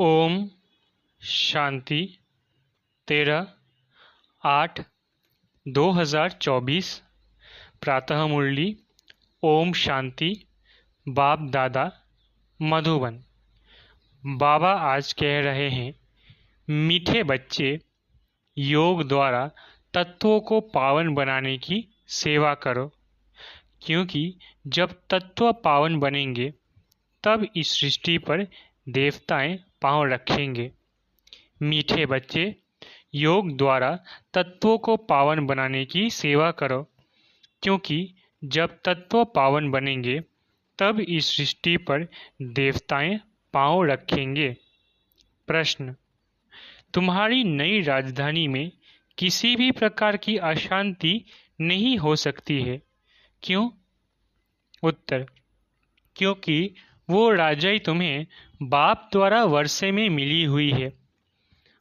ओम शांति 13/8/2024 प्रातः मुरली। ओम शांति। बाप दादा मधुबन। बाबा आज कह रहे हैं, मीठे बच्चे, योग द्वारा तत्वों को पावन बनाने की सेवा करो, क्योंकि जब तत्व पावन बनेंगे तब इस सृष्टि पर देवताएं पांव रखेंगे। मीठे बच्चे, योग द्वारा तत्वों को पावन बनाने की सेवा करो, क्योंकि जब तत्व पावन बनेंगे तब इस सृष्टि पर देवताएं पांव रखेंगे। प्रश्न: तुम्हारी नई राजधानी में किसी भी प्रकार की अशांति नहीं हो सकती है, क्यों? उत्तर: क्योंकि वो राजाई तुम्हें बाप द्वारा वर्षे में मिली हुई है।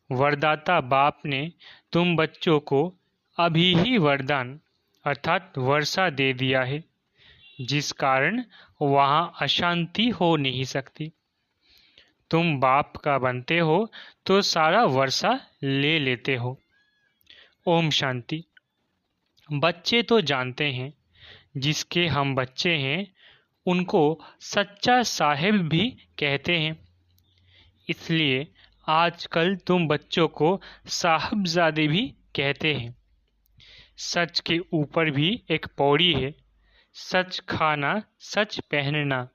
वरदाता बाप ने तुम बच्चों को अभी ही वरदान अर्थात वर्षा दे दिया है, जिस कारण वहाँ अशांति हो नहीं सकती। तुम बाप का बनते हो तो सारा वर्षा ले लेते हो। ओम शांति। बच्चे तो जानते हैं, जिसके हम बच्चे हैं उनको सच्चा साहिब भी कहते हैं। इसलिए आजकल तुम बच्चों को साहबजादे भी कहते हैं। सच के ऊपर भी एक पौड़ी है, सच खाना सच पहनना।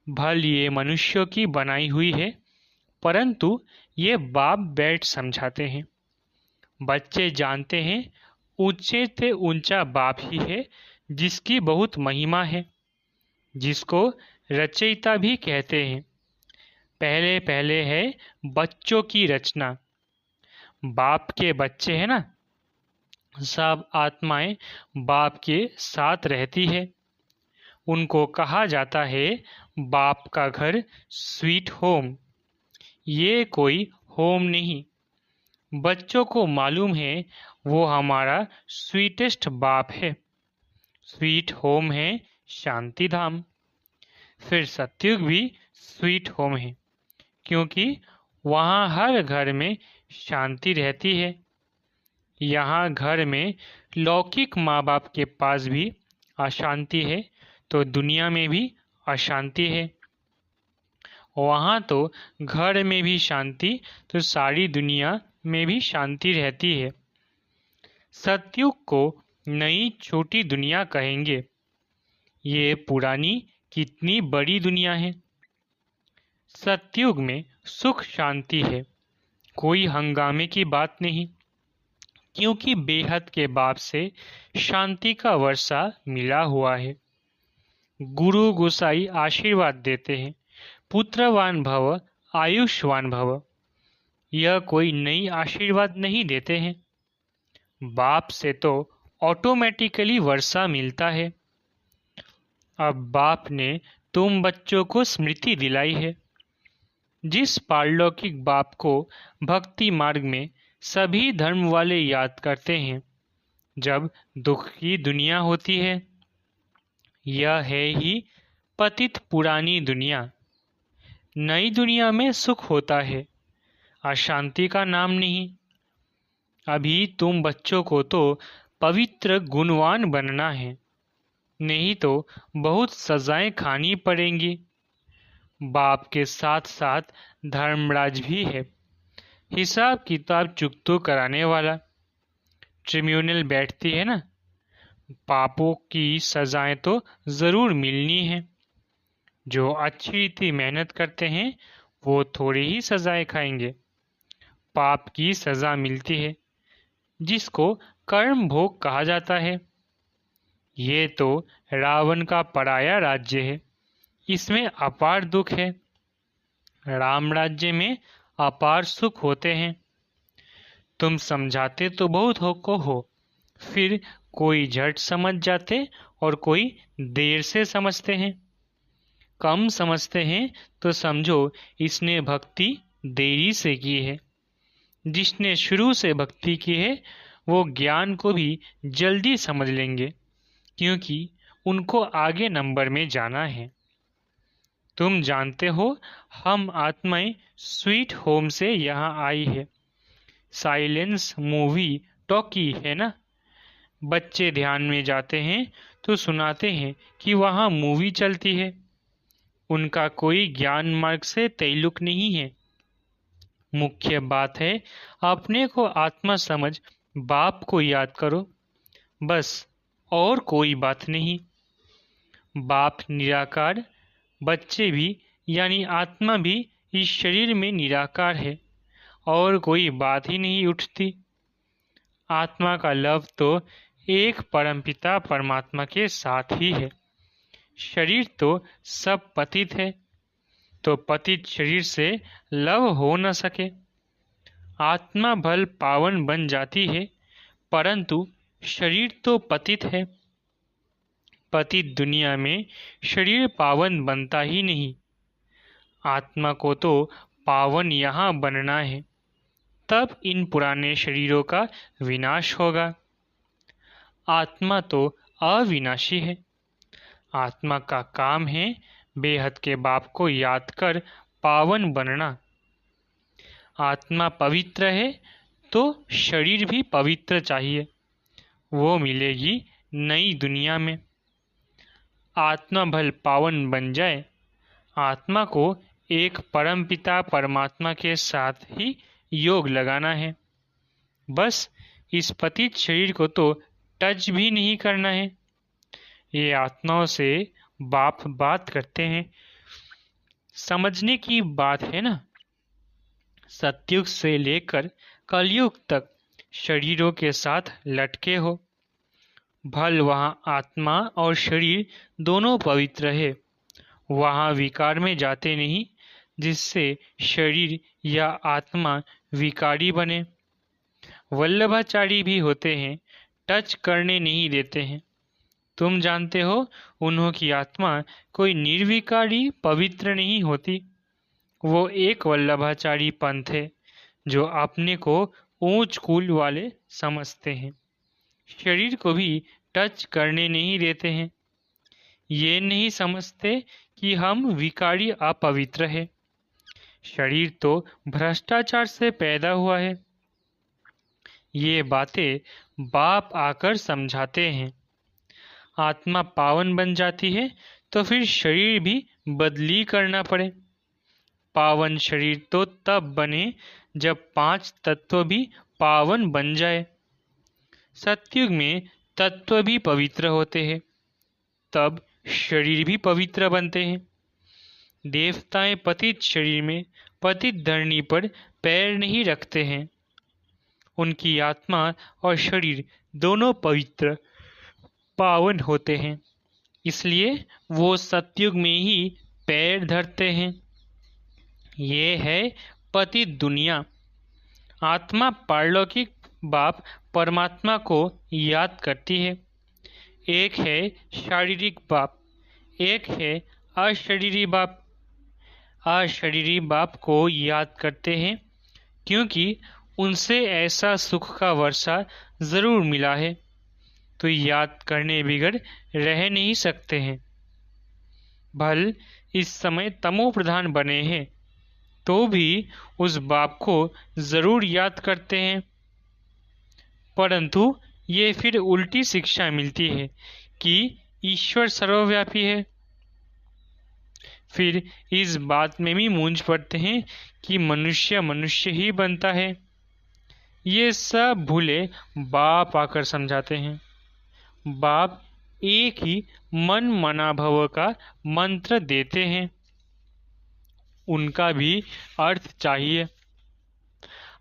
भल ये मनुष्यों की बनाई हुई है, परंतु ये बाप बैठ समझाते हैं। बच्चे जानते हैं ऊंचे से ऊंचा बाप ही है, जिसकी बहुत महिमा है, जिसको रचयिता भी कहते हैं। पहले पहले है बच्चों की रचना। बाप के बच्चे हैं ना, सब आत्माएं बाप के साथ रहती है। उनको कहा जाता है बाप का घर स्वीट होम। ये कोई होम नहीं, बच्चों को मालूम है वो हमारा स्वीटेस्ट बाप है। स्वीट होम है शांति धाम। फिर सत्युग भी स्वीट होम है, क्योंकि वहाँ हर घर में शांति रहती है। यहाँ घर में लौकिक माँ बाप के पास भी अशांति है तो दुनिया में भी अशांति है। वहाँ तो घर में भी शांति तो सारी दुनिया में भी शांति रहती है। सतयुग को नई छोटी दुनिया कहेंगे। ये पुरानी कितनी बड़ी दुनिया है। सतयुग में सुख शांति है, कोई हंगामे की बात नहीं, क्योंकि बेहद के बाप से शांति का वर्षा मिला हुआ है। गुरु गोसाई आशीर्वाद देते हैं, पुत्रवान भव आयुष्वान भव। यह कोई नई आशीर्वाद नहीं देते हैं, बाप से तो ऑटोमेटिकली वर्षा मिलता है। अब बाप ने तुम बच्चों को स्मृति दिलाई है। जिस पारलौकिक बाप को भक्ति मार्ग में सभी धर्म वाले याद करते हैं जब दुख की दुनिया होती है। यह है ही पतित पुरानी दुनिया। नई दुनिया में सुख होता है, अशांति का नाम नहीं। अभी तुम बच्चों को तो पवित्र गुणवान बनना है, नहीं तो बहुत सजाएं खानी पड़ेंगी। बाप के साथ साथ धर्मराज भी है, हिसाब किताब चुकतो कराने वाला। ट्रिब्यूनल बैठती है ना, पापों की सजाएं तो ज़रूर मिलनी है। जो अच्छी रीति मेहनत करते हैं वो थोड़ी ही सजाएं खाएंगे। पाप की सज़ा मिलती है, जिसको कर्म भोग कहा जाता है। ये तो रावण का पराया राज्य है, इसमें अपार दुख है। राम राज्य में अपार सुख होते हैं। तुम समझाते तो बहुत हो, फिर कोई झट समझ जाते और कोई देर से समझते हैं। कम समझते हैं तो समझो इसने भक्ति देरी से की है। जिसने शुरू से भक्ति की है वो ज्ञान को भी जल्दी समझ लेंगे, क्योंकि उनको आगे नंबर में जाना है। तुम जानते हो हम आत्माएं स्वीट होम से यहाँ आई है। साइलेंस मूवी टॉकी है ना। बच्चे ध्यान में जाते हैं तो सुनाते हैं कि वहाँ मूवी चलती है। उनका कोई ज्ञान मार्ग से ताल्लुक नहीं है। मुख्य बात है अपने को आत्मा समझ बाप को याद करो, बस, और कोई बात नहीं। बाप निराकार, बच्चे भी यानी आत्मा भी इस शरीर में निराकार है और कोई बात ही नहीं उठती। आत्मा का लव तो एक परमपिता परमात्मा के साथ ही है। शरीर तो सब पतित है, तो पतित शरीर से लव हो न सके। आत्मा भल पावन बन जाती है, परंतु शरीर तो पतित है। पतित दुनिया में शरीर पावन बनता ही नहीं। आत्मा को तो पावन यहाँ बनना है, तब इन पुराने शरीरों का विनाश होगा। आत्मा तो अविनाशी है। आत्मा का काम है बेहद के बाप को याद कर पावन बनना। आत्मा पवित्र है तो शरीर भी पवित्र चाहिए, वो मिलेगी नई दुनिया में। आत्मा भल पावन बन जाए। आत्मा को एक परमपिता परमात्मा के साथ ही योग लगाना है। बस इस पतित शरीर को तो टच भी नहीं करना है। ये आत्माओं से बाप बात करते हैं। समझने की बात है ना। सतयुग से लेकर कलयुग तक शरीरों के साथ लटके हो। भल वहाँ आत्मा और शरीर दोनों पवित्र है। वहाँ विकार में जाते नहीं, जिससे शरीर या आत्मा विकारी बने। वल्लभाचारी भी होते हैं, टच करने नहीं देते हैं। तुम जानते हो उन्हों की आत्मा कोई निर्विकारी पवित्र नहीं होती। वो एक वल्लभाचारी पंथ है जो अपने को ऊंच कुल वाले समझते हैं। शरीर को भी टच करने नहीं देते हैं। ये नहीं समझते कि हम विकारी अपवित्र है। शरीर तो भ्रष्टाचार से पैदा हुआ है। ये बातें बाप आकर समझाते हैं। आत्मा पावन बन जाती है तो फिर शरीर भी बदली करना पड़े। पावन शरीर तो तब बने जब 5 तत्व भी पावन बन जाए। सतयुग में तत्व भी पवित्र होते हैं, तब शरीर भी पवित्र बनते हैं। देवताएं पतित शरीर में पतित धरनी पर पैर नहीं रखते हैं। उनकी आत्मा और शरीर दोनों पवित्र पावन होते हैं, इसलिए वो सतयुग में ही पैर धरते हैं। ये है पतित दुनिया। आत्मा पारलौकिक बाप परमात्मा को याद करती है। एक है शारीरिक बाप, एक है अशरीरी बाप। अशरीरी बाप को याद करते हैं क्योंकि उनसे ऐसा सुख का वर्षा जरूर मिला है, तो याद करने बिगड़ रह नहीं सकते हैं। भल इस समय तमो प्रधान बने हैं तो भी उस बाप को जरूर याद करते हैं, परंतु ये फिर उल्टी शिक्षा मिलती है कि ईश्वर सर्वव्यापी है। फिर इस बात में भी मूंझ पड़ते हैं कि मनुष्य मनुष्य ही बनता है। ये सब भूले बाप आकर समझाते हैं। बाप एक ही मन मना भव का मंत्र देते हैं, उनका भी अर्थ चाहिए।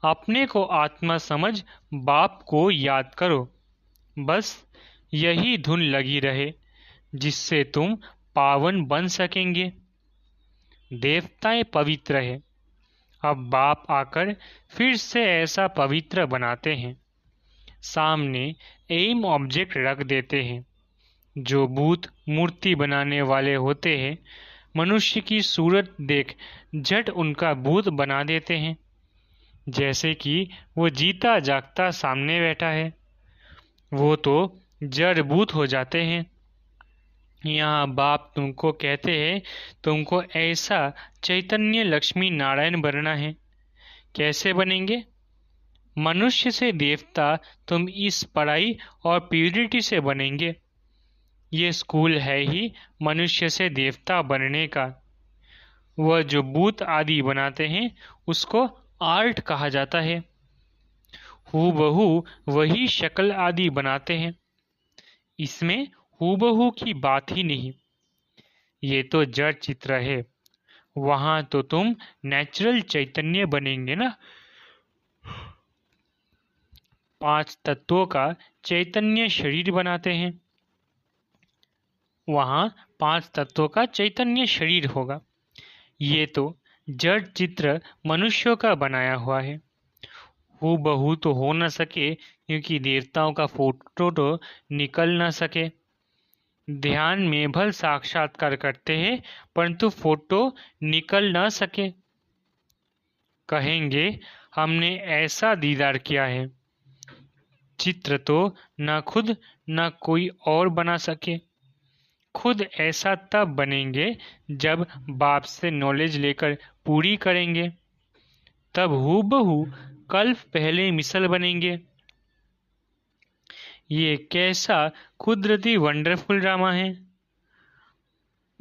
अपने को आत्मा समझ बाप को याद करो, बस यही धुन लगी रहे जिससे तुम पावन बन सकेंगे। देवताएं पवित्र है, अब बाप आकर फिर से ऐसा पवित्र बनाते हैं। सामने एम ऑब्जेक्ट रख देते हैं। जो भूत मूर्ति बनाने वाले होते हैं, मनुष्य की सूरत देख झट उनका भूत बना देते हैं, जैसे कि वो जीता जागता सामने बैठा है। वो तो जड़ भूत हो जाते हैं। यहाँ बाप तुमको कहते हैं तुमको ऐसा चैतन्य लक्ष्मी नारायण बनना है। कैसे बनेंगे? मनुष्य से देवता तुम इस पढ़ाई और प्यूरिटी से बनेंगे। ये स्कूल है ही मनुष्य से देवता बनने का। वह जो बूत आदि बनाते हैं उसको आर्ट कहा जाता है। हूबहू वही शक्ल आदि बनाते हैं। इसमें हूबहू की बात ही नहीं। ये तो जड़ चित्र है। वहां तो तुम नेचुरल चैतन्य बनेंगे ना। 5 तत्वों का चैतन्य शरीर बनाते हैं। वहां 5 तत्वों का चैतन्य शरीर होगा। ये तो जड़ चित्र मनुष्यों का बनाया हुआ है। हूबहू तो हो न सके क्योंकि देवताओं का फोटो तो निकल न सके। ध्यान में भल साक्षात्कार करते हैं परंतु फोटो निकल न सके। कहेंगे हमने ऐसा दीदार किया है। चित्र तो न खुद न कोई और बना सके। खुद ऐसा तब बनेंगे जब बाप से नॉलेज लेकर पूरी करेंगे। तब हूबहू कल्प पहले मिसल बनेंगे। ये कैसा कुदरती वंडरफुल ड्रामा है।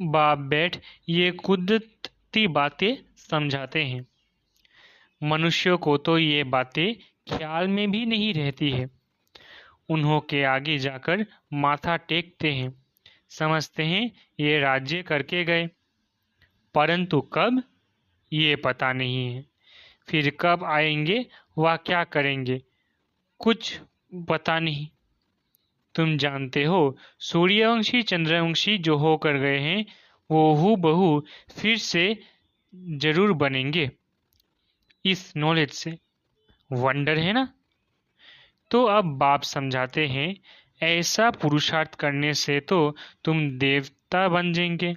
बाप बैठ ये कुदरती बातें समझाते हैं। मनुष्यों को तो ये बातें ख्याल में भी नहीं रहती है। उन्हों के आगे जाकर माथा टेकते हैं। समझते हैं ये राज्य करके गए, परंतु कब ये पता नहीं है। फिर कब आएंगे वह क्या करेंगे कुछ पता नहीं। तुम जानते हो सूर्यवंशी चंद्रवंशी जो होकर गए हैं वो हूबहू फिर से जरूर बनेंगे इस नॉलेज से। वंडर है ना। तो अब बाप समझाते हैं ऐसा पुरुषार्थ करने से तो तुम देवता बन जाएंगे।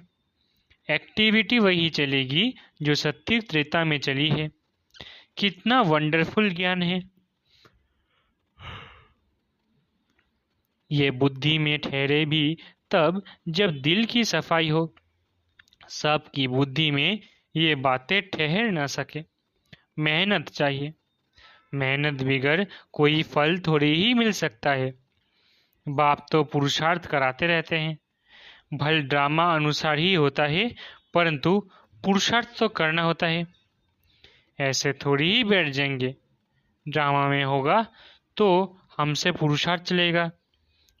एक्टिविटी वही चलेगी जो सत्य त्रेता में चली है। कितना वंडरफुल ज्ञान है। ये बुद्धि में ठहरे भी तब जब दिल की सफाई हो। सबकी बुद्धि में ये बातें ठहर न सके। मेहनत चाहिए। मेहनत बिगर कोई फल थोड़ी ही मिल सकता है। बाप तो पुरुषार्थ कराते रहते हैं। भल ड्रामा अनुसार ही होता है परंतु पुरुषार्थ तो करना होता है। ऐसे थोड़ी ही बैठ जाएंगे। ड्रामा में होगा तो हमसे पुरुषार्थ चलेगा।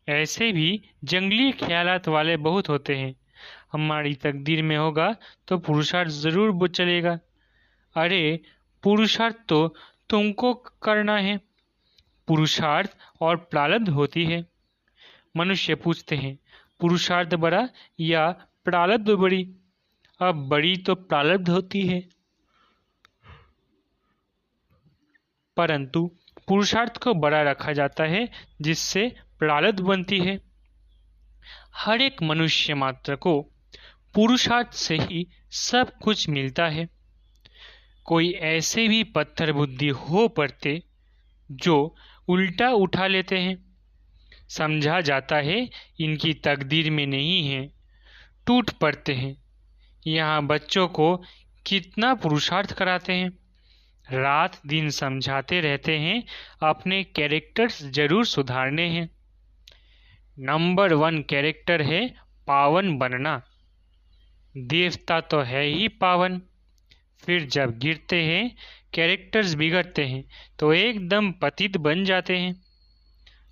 ऐसे भी जंगली ख्यालात वाले बहुत होते हैं। हमारी तकदीर में होगा तो पुरुषार्थ जरूर चलेगा। अरे पुरुषार्थ तो तुमको करना है। पुरुषार्थ और प्रारब्ध होती है। मनुष्य पूछते हैं पुरुषार्थ बड़ा या प्रारब्ध बड़ी। अब बड़ी तो प्रारब्ध होती है परंतु पुरुषार्थ को बड़ा रखा जाता है जिससे प्रारब्ध बनती है। हर एक मनुष्य मात्र को पुरुषार्थ से ही सब कुछ मिलता है। कोई ऐसे भी पत्थर बुद्धि हो पड़ते जो उल्टा उठा लेते हैं। समझा जाता है इनकी तकदीर में नहीं है, टूट पड़ते हैं। यहाँ बच्चों को कितना पुरुषार्थ कराते हैं। रात दिन समझाते रहते हैं अपने कैरेक्टर्स जरूर सुधारने हैं। नंबर 1 कैरेक्टर है पावन बनना। देवता तो है ही पावन। फिर जब गिरते हैं कैरेक्टर्स बिगड़ते हैं तो एकदम पतित बन जाते हैं।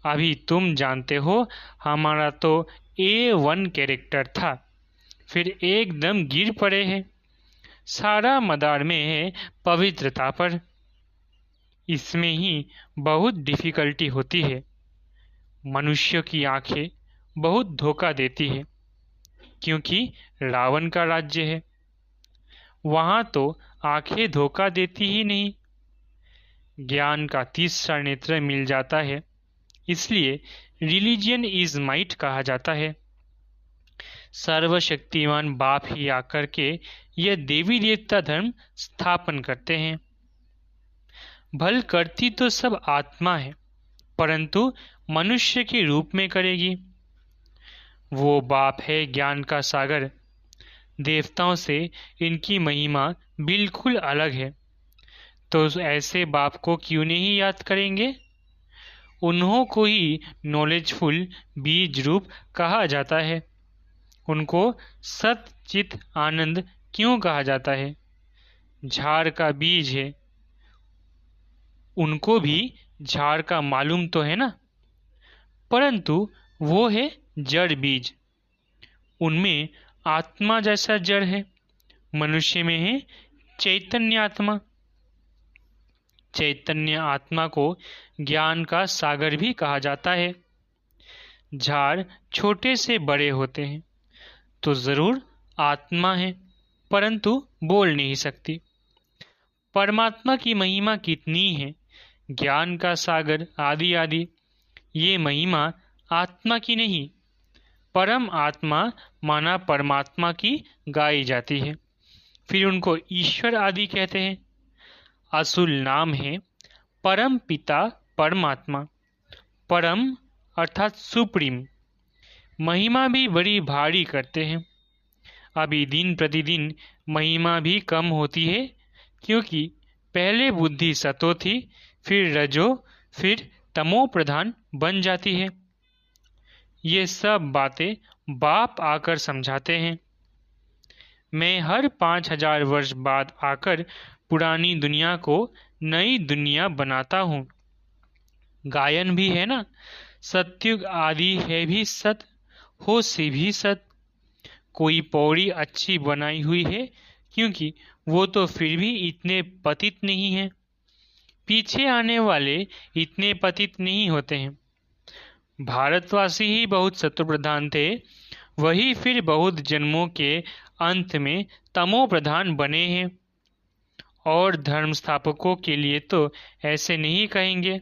अभी तुम जानते हो हमारा तो A1 कैरेक्टर था, फिर एकदम गिर पड़े हैं। सारा मदार में है पवित्रता पर। इसमें ही बहुत डिफिकल्टी होती है। मनुष्य की आंखें बहुत धोखा देती है क्योंकि रावण का राज्य है। वहां तो आंखें धोखा देती ही नहीं। ज्ञान का तीसरा नेत्र मिल जाता है। इसलिए रिलीजियन इज माइट कहा जाता है। सर्वशक्तिमान बाप ही आकर के यह देवी देवता धर्म स्थापन करते हैं। भल करती तो सब आत्मा है परंतु मनुष्य के रूप में करेगी। वो बाप है ज्ञान का सागर। देवताओं से इनकी महिमा बिल्कुल अलग है। तो ऐसे बाप को क्यों नहीं याद करेंगे? उन्हों को ही नॉलेजफुल बीज रूप कहा जाता है। उनको सत चित आनंद क्यों कहा जाता है? झाड़ का बीज है, उनको भी झाड़ का मालूम तो है ना, परंतु वो है जड़ बीज। उनमें आत्मा जैसा जड़ है। मनुष्य में है चैतन्य आत्मा। चैतन्य आत्मा को ज्ञान का सागर भी कहा जाता है। झाड़ छोटे से बड़े होते हैं तो जरूर आत्मा है, परंतु बोल नहीं सकती। परमात्मा की महिमा कितनी है, ज्ञान का सागर आदि आदि। ये महिमा आत्मा की नहीं, परम आत्मा माना परमात्मा की गाई जाती है। फिर उनको ईश्वर आदि कहते हैं। असुल नाम है परम पिता परमात्मा। परम अर्थात सुप्रीम। महिमा भी बड़ी भारी करते हैं। अभी दिन प्रतिदिन महिमा भी कम होती है, क्योंकि पहले बुद्धि सतो थी, फिर रजो, फिर तमो प्रधान बन जाती है। ये सब बातें बाप आकर समझाते हैं। मैं हर 5,000 वर्ष बाद आकर पुरानी दुनिया को नई दुनिया बनाता हूँ। गायन भी है ना, सत्युग आदि है भी सत, हो से भी सत। कोई पौड़ी अच्छी बनाई हुई है, क्योंकि वो तो फिर भी इतने पतित नहीं है। पीछे आने वाले इतने पतित नहीं होते हैं। भारतवासी ही बहुत सत्व प्रधान थे, वही फिर बहुत जन्मों के अंत में तमो प्रधान बने हैं। और धर्म स्थापकों के लिए तो ऐसे नहीं कहेंगे।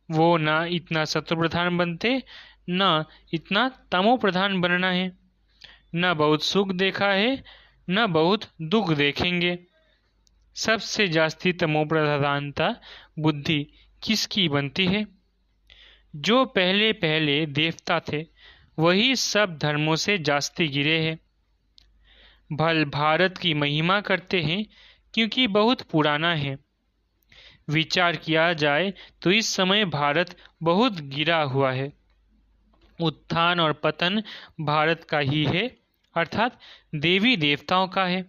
वो ना इतना सत्व प्रधान बनते, ना इतना तमो प्रधान बनना है। न बहुत सुख देखा है, न बहुत दुख देखेंगे। सबसे जास्ती तमो प्रधानता बुद्धि किसकी बनती है? जो पहले पहले देवता थे, वही सब धर्मों से जास्ती गिरे हैं। भल भारत की महिमा करते हैं, क्योंकि बहुत पुराना है। विचार किया जाए तो इस समय भारत बहुत गिरा हुआ है। उत्थान और पतन भारत का ही है, अर्थात देवी देवताओं का है।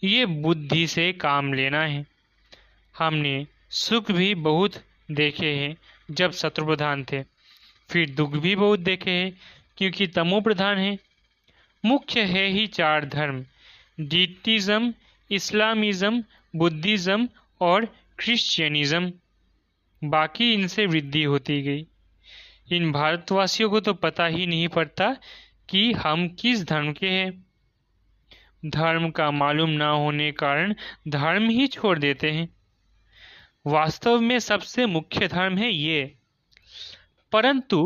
ये बुद्धि से काम लेना है। हमने सुख भी बहुत देखे हैं जब शत्रु प्रधान थे, फिर दुख भी बहुत देखे हैं क्योंकि तमो प्रधान है। मुख्य है ही 4 धर्म, डीटिज्म, इस्लामिज्म, बुद्धिज्म और क्रिश्चियनिज्म। बाकी इनसे वृद्धि होती गई। इन भारतवासियों को तो पता ही नहीं पड़ता कि हम किस धर्म के हैं। धर्म का मालूम ना होने कारण धर्म ही छोड़ देते हैं। वास्तव में सबसे मुख्य धर्म है ये, परंतु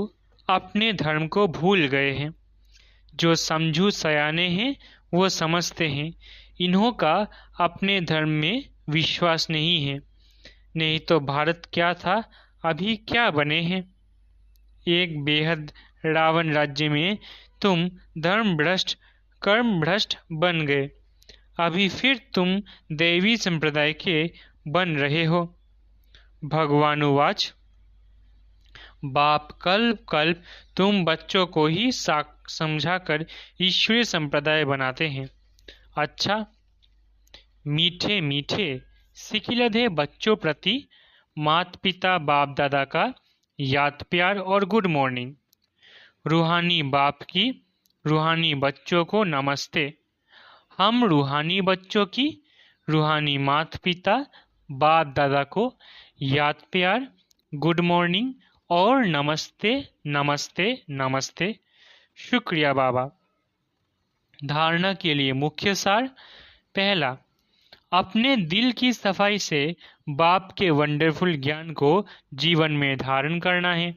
अपने धर्म को भूल गए हैं। जो समझू सयाने हैं वो समझते हैं इन्हों का अपने धर्म में विश्वास नहीं है। नहीं तो भारत क्या था, अभी क्या बने हैं। एक बेहद रावण राज्य में तुम धर्म भ्रष्ट कर्म भ्रष्ट बन गए, अभी फिर तुम देवी संप्रदाय के बन रहे हो। भगवानुवाच, बाप कल्प कल्प तुम बच्चों को ही समझाकर ईश्वरीय संप्रदाय बनाते हैं। अच्छा, मीठे मीठे सिकिलधे बच्चों प्रति मात पिता बाप दादा का याद प्यार और गुड मॉर्निंग। रूहानी बाप की रूहानी बच्चों को नमस्ते। हम रूहानी बच्चों की रूहानी माता पिता बाप दादा को याद प्यार, गुड मॉर्निंग और नमस्ते नमस्ते नमस्ते। शुक्रिया बाबा। धारणा के लिए मुख्य सार। पहला, अपने दिल की सफाई से बाप के वंडरफुल ज्ञान को जीवन में धारण करना है।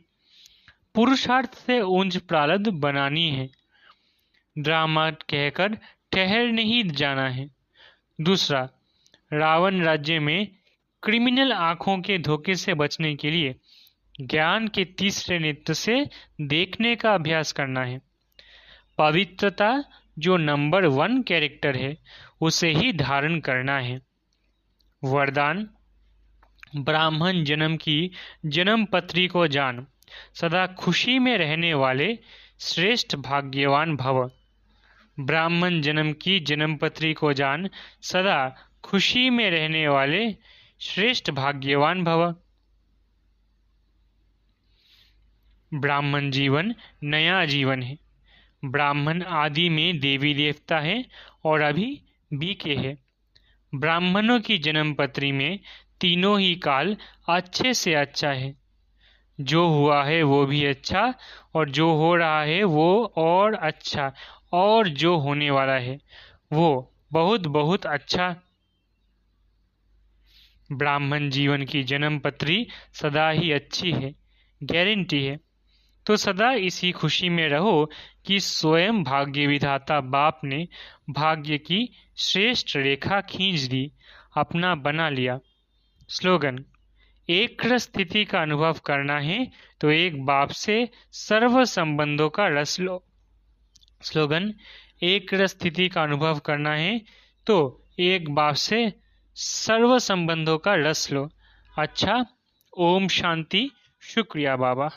पुरुषार्थ से ऊंच प्रारब्ध बनानी है। ड्रामा कहकर ठहर नहीं जाना है। दूसरा, रावण राज्य में क्रिमिनल आंखों के धोखे से बचने के लिए ज्ञान के तीसरे नेत्र से देखने का अभ्यास करना है। पवित्रता जो नंबर 1 कैरेक्टर है उसे ही धारण करना है। वरदान, ब्राह्मण जन्म की जन्म पत्री को जान, सदा खुशी में रहने वाले श्रेष्ठ भाग्यवान भव। ब्राह्मण जन्म की जन्म पत्री को जान, सदा खुशी में रहने वाले श्रेष्ठ भाग्यवान भव। ब्राह्मण जीवन नया जीवन है। ब्राह्मण आदि में देवी देवता है और अभी बीके है। ब्राह्मणों की जन्म पत्री में तीनों ही काल अच्छे से अच्छा है। जो हुआ है वो भी अच्छा, और जो हो रहा है वो और अच्छा, और जो होने वाला है वो बहुत बहुत अच्छा। ब्राह्मण जीवन की जन्म पत्री सदा ही अच्छी है, गारंटी है। तो सदा इसी खुशी में रहो कि स्वयं भाग्य विधाता बाप ने भाग्य की श्रेष्ठ रेखा खींच दी, अपना बना लिया। स्लोगन, एक स्थिति का अनुभव करना है तो एक बाप से सर्व संबंधों का रस लो। स्लोगन, एक स्थिति का अनुभव करना है तो एक बाप से सर्व संबंधों का रस लो। अच्छा, ओम शांति। शुक्रिया बाबा।